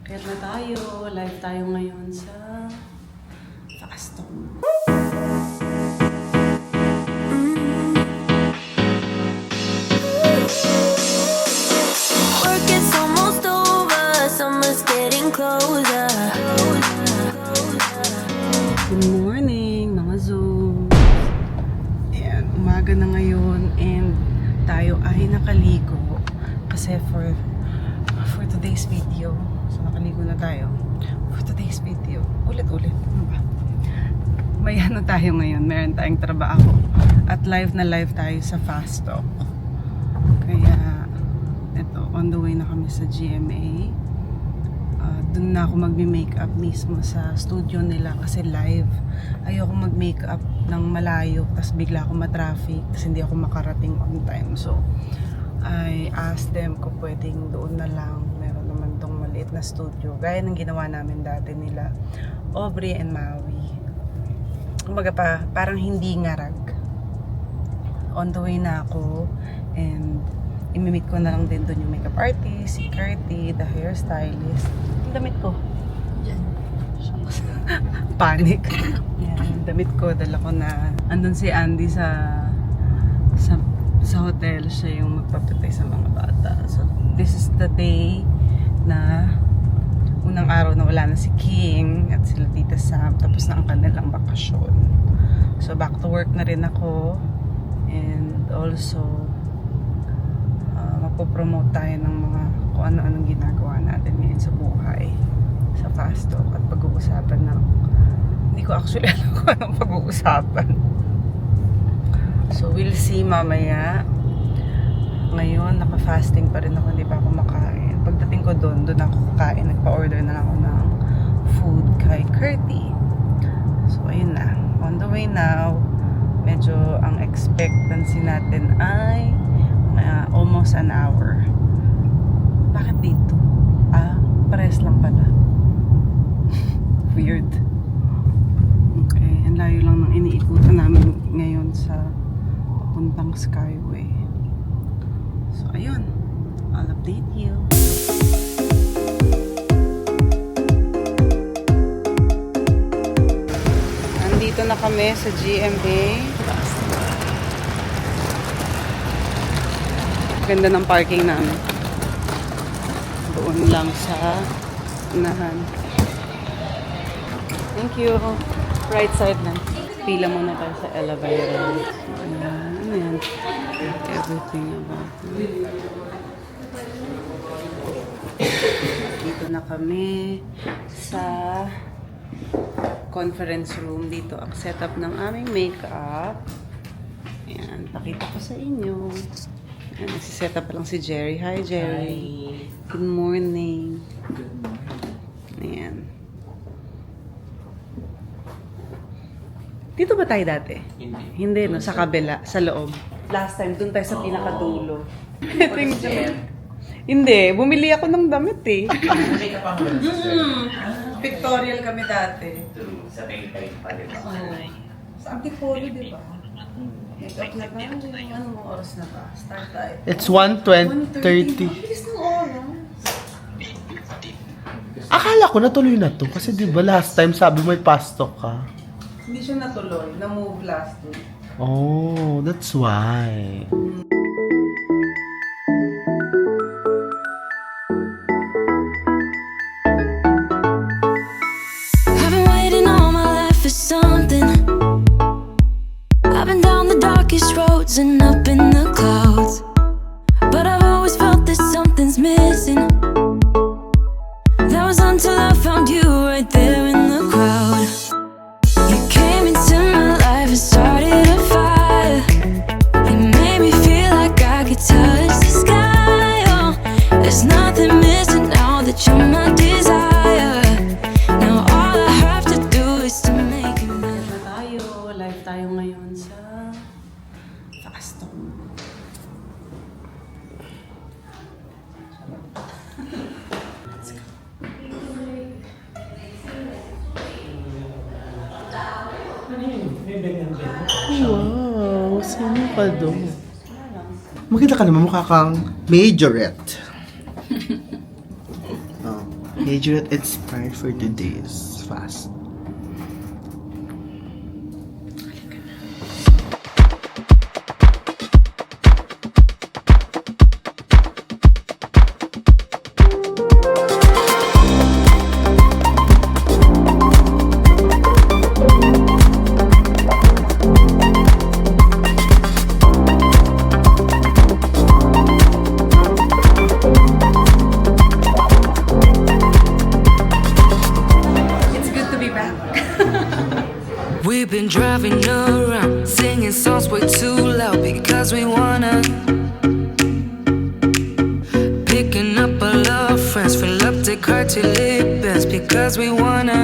Kaya na tayo. Live tayo ngayon sa Fasto. Work is almost over, summer's getting closer. Good morning, mga Zooms. Ayan, umaga na ngayon and tayo ay nakaligo kasi for today's video. So nakaligo na tayo for today's video. Ulit-ulit. Ano ba? May ano tayo ngayon, meron tayong trabaho at live na live tayo sa Fasto. Kaya ito, on the way na kami sa GMA. Doon na ako magme-makeup mismo sa studio nila kasi live. Ayoko mag-makeup ng malayo tapos bigla ako matraffic tapos hindi ako makarating on time. So, I asked them kung pwedeng doon na lang. Meron naman tong maliit na studio. Gaya ng ginawa namin dati nila, Aubrey and Maui. Kumbaga pa, parang hindi ngarag. On the way na ako and imimit ko na lang din doon yung makeup artist, si Curty, the hairstylist. Yung damit ko. Diyan. Panic. Yan, yung damit ko, dala ko na. Andun si Andy sa hotel. Siya yung magpapatay sa mga bata. So, this is the day na unang araw na wala na si King at sila Tita Sam. Tapos na ang kanilang bakasyon. So, back to work na rin ako. And also, mapopromote tayo ng mga kung ano-anong ginagawa natin ngayon sa buhay sa Fasto at pag-uusapan ng hindi ko actually alam kung anong pag-uusapan. So we'll see mamaya. Ngayon naka-fasting pa rin ako, hindi pa ako makain. Pagdating ko doon ako kakain, nagpa-order na lang ako ng food kay Curty. So ayun na, on the way now. Medyo ang expectancy natin ay almost an hour. Bakit dito? Pares lang pala. Weird. Okay, ang layo lang ng iniikutan namin ngayon sa papuntang Skyway. So, ayun. I'll update you. Nandito na kami sa GMA. Ganda ng parking namin. Doon lang sa unahan. Thank you. Right side lang. Pila muna tayo sa elevator. Ayan. Ano yan? Everything about it. Dito na kami sa conference room. Dito ang setup ng aming makeup. Ayan. Pakita ko sa inyo. Ayan, nagsiset up pa lang si Jerry. Hi, Jerry. Hi. Good morning. Good morning. Ayan. Dito ba tayo dati? Hindi, no? Sa kabila, sa loob. Last time, dun tayo sa pinakadulo. Ito yung joke. Hindi, bumili ako ng damit eh. Bumili ka pang Pictorial kami dati. sa Taytay pa, di ba? Sa Antipolo, di ba? Make-up na tayo. Anong oras na ba? Start tayo. It's 1:30. Bilis ng oras. Akala ko natuloy na to kasi 'di ba last time sabi mo may pastok ka. Hindi siya natuloy. Na-move last week. Oh, that's why. I've been waiting all my life for something. I've been down the darkest roads and up in the clouds, but I've always felt that something's missing. That was until I found you right there in the crowd. You came into my life and started a fire. You made me feel like I could touch the sky. Oh, there's nothing missing now that you're my desire. Now all I have to do is to make you mine. Na tayo. Live tayo ngayon sa Fasto. Wow, sino ka doon? Makita ka naman mukha kang majorette. Oh. Medyo inspired for today's fast. It's good to be back. We've been driving around, singing songs way too loud because we wanna. Picking up all our friends, fill up the car till it bends because we wanna.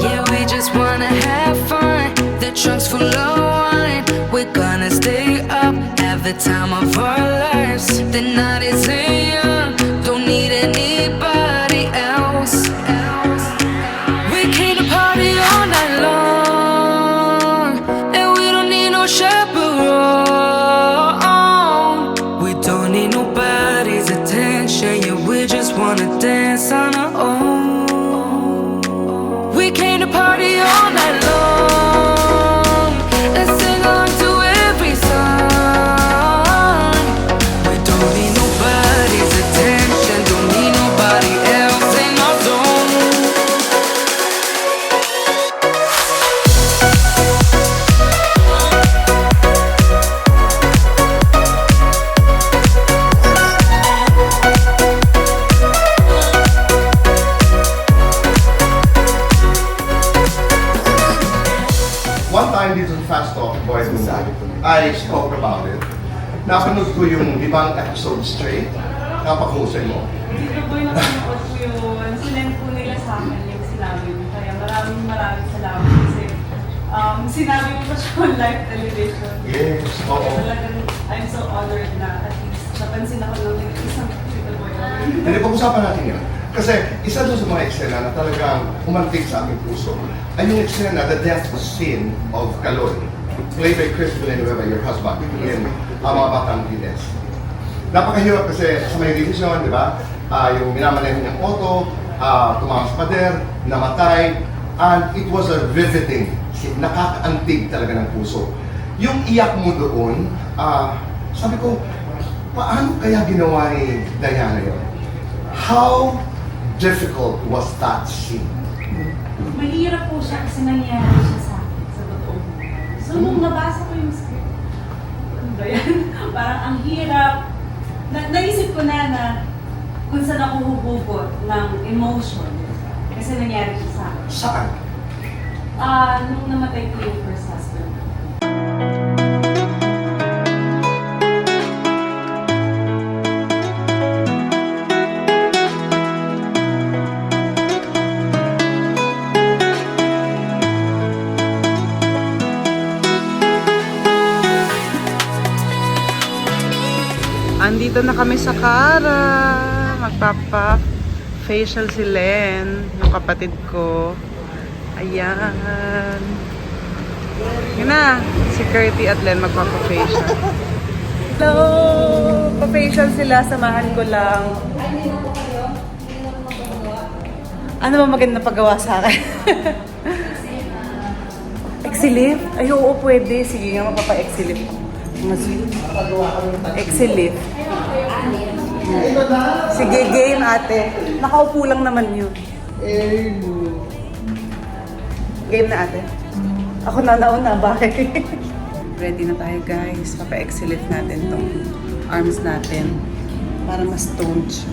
Yeah, we just wanna have fun. The trunk's full of wine. We're gonna stay up, have the time of our lives. The night is young, don't need anybody else. We came to party all night long, and we don't need no chaperone. We don't need nobody's attention, yeah, we just wanna dance on our own. We came to party all night long and sing along to every song. We don't need nobody's attention, don't need nobody else in our zone. One time dito sa Fast Talk, Boys and I spoke about it. Napanood ko yung 5 episodes straight. Napakusay mo. Dito po yung napanood ko yun. Sinend po nila sa akin yung sinabi mo. Kaya maraming salamat kasi sinabi mo pa siya on live television. Yes, oo. Talagang I'm so honored na at least napansin ako ng isang little boy. Hindi, pag-usapan natin yun. Kasi isa doon sa mga eksena na talagang umantig sa aking puso ay yung eksena na the death scene of Kaloy, played by Chris Villanueva, your husband, in Mga Batang Giles. Napakahirap kasi sa may division, di ba? Yung minamaneho niyang auto, tumama sa pader, namatay, and it was a riveting scene. Nakakaantig talaga ng puso. Yung iyak mo doon, sabi ko, paano kaya ginawa ni Diana yun? How difficult was that scene? Mahirap po siya kasi nangyari siya sa akin, sa totoo. So, nung nabasa ko yung script, ano ba yan? Parang ang hirap. Naisip ko na kung saan ako huhugot ng emotion. Kasi nangyari siya sa akin. Saan? Nung namatay ko yung first husband. Andito na kami sa Cara. Magpapa-facial si Len, yung kapatid ko. Ayan. Yun na, si Curty at Len magpapa-facial. Hello! Pa-facial sila, samahan ko lang. Ano ba maganda paggawa sa akin? Exilift? Ay, oo, pwede. Sige nga, magpapa-exilift ako. Exilift. Sige, game ate. Nakaupo lang naman yun. Game na ate. Ako na nauna, bakit? Ready na tayo guys. Papa-exilift natin tong arms natin para mas toned siya.